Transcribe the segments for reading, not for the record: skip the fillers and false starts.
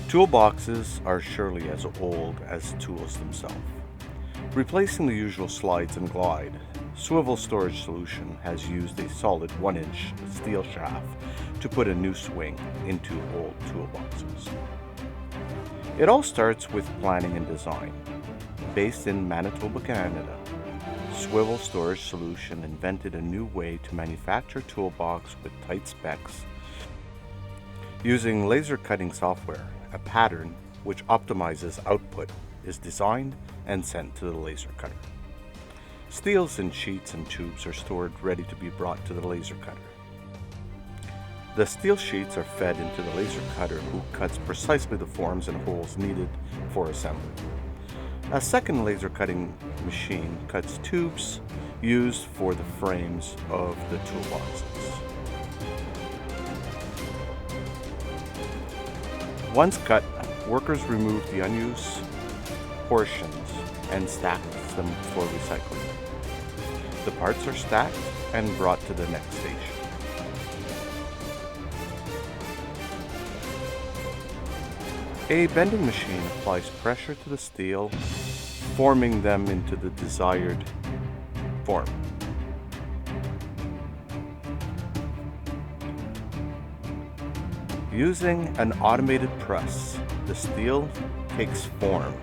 Toolboxes are surely as old as tools themselves. Replacing the usual slides and glide, Swivel Storage Solution has used a solid 1-inch steel shaft to put a new swing into old toolboxes. It all starts with planning and design. Based in Manitoba, Canada, Swivel Storage Solution invented a new way to manufacture toolbox with tight specs. Using laser cutting software, a pattern which optimizes output is designed and sent to the laser cutter. Steels in sheets and tubes are stored ready to be brought to the laser cutter. The steel sheets are fed into the laser cutter, who cuts precisely the forms and holes needed for assembly. A second laser cutting machine cuts tubes used for the frames of the toolboxes. Once cut, workers remove the unused portions and stack them for recycling. The parts are stacked and brought to the next station. A bending machine applies pressure to the steel, forming them into the desired form. Using an automated press, the steel takes form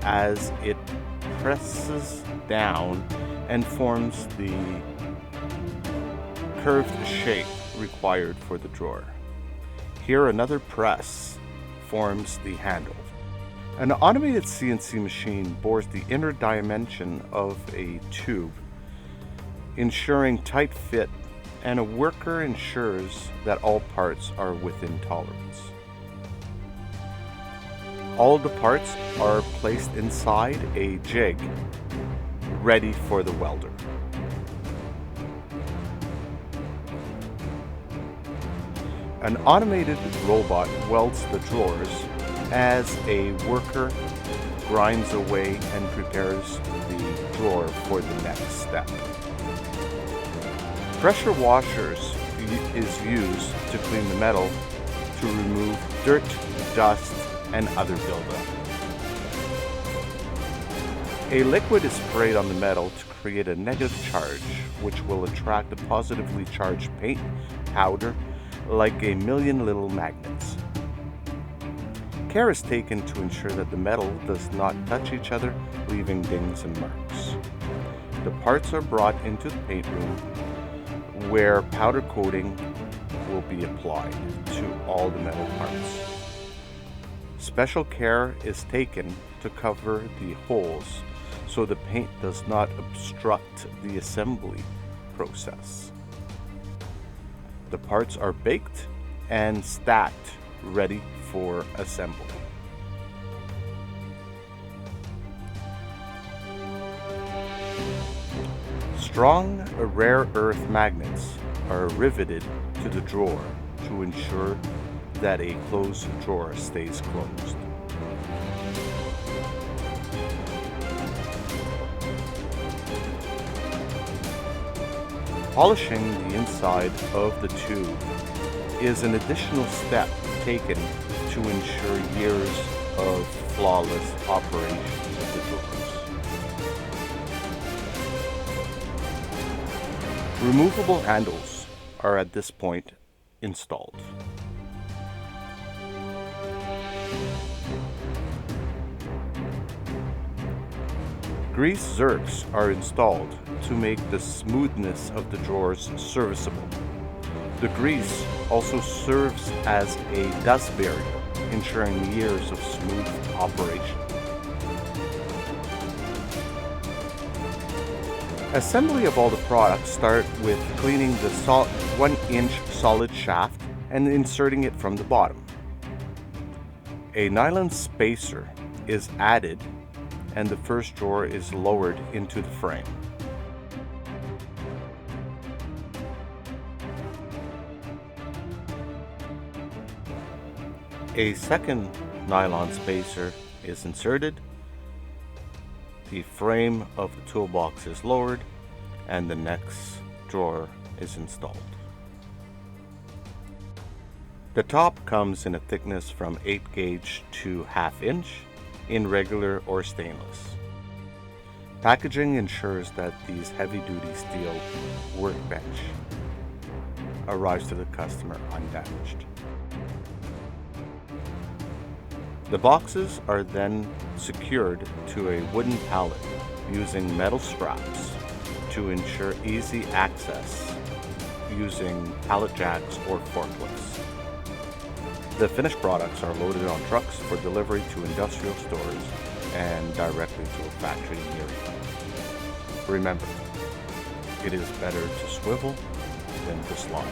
as it presses down and forms the curved shape required for the drawer. Here another press forms the handle. An automated CNC machine bores the inner dimension of a tube, ensuring tight fit, and a worker ensures that all parts are within tolerance. All the parts are placed inside a jig, ready for the welder. An automated robot welds the drawers as a worker grinds away and prepares the drawer for the next step. Pressure washers is used to clean the metal to remove dirt, dust, and other buildup. A liquid is sprayed on the metal to create a negative charge, which will attract a positively charged paint, powder, like a million little magnets. Care is taken to ensure that the metal does not touch each other, leaving dings and marks. The parts are brought into the paint room, where powder coating will be applied to all the metal parts. Special care is taken to cover the holes so the paint does not obstruct the assembly process. The parts are baked and stacked, ready for assembly. Strong rare earth magnets are riveted to the drawer to ensure that a closed drawer stays closed. Polishing the inside of the tube is an additional step taken to ensure years of flawless operations of the drawers. Removable handles are at this point installed. Grease zerks are installed to make the smoothness of the drawers serviceable. The grease also serves as a dust barrier, ensuring years of smooth operation. Assembly of all the products start with cleaning the 1-inch solid shaft and inserting it from the bottom. A nylon spacer is added and the first drawer is lowered into the frame. A second nylon spacer is inserted, the frame of the toolbox is lowered, and the next drawer is installed. The top comes in a thickness from 8 gauge to ½ inch in regular or stainless. Packaging ensures that these heavy-duty steel workbench arrives to the customer undamaged. The boxes are then secured to a wooden pallet using metal straps to ensure easy access using pallet jacks or forklifts. The finished products are loaded on trucks for delivery to industrial stores and directly to a factory near you. Remember, it is better to swivel than to slaughter.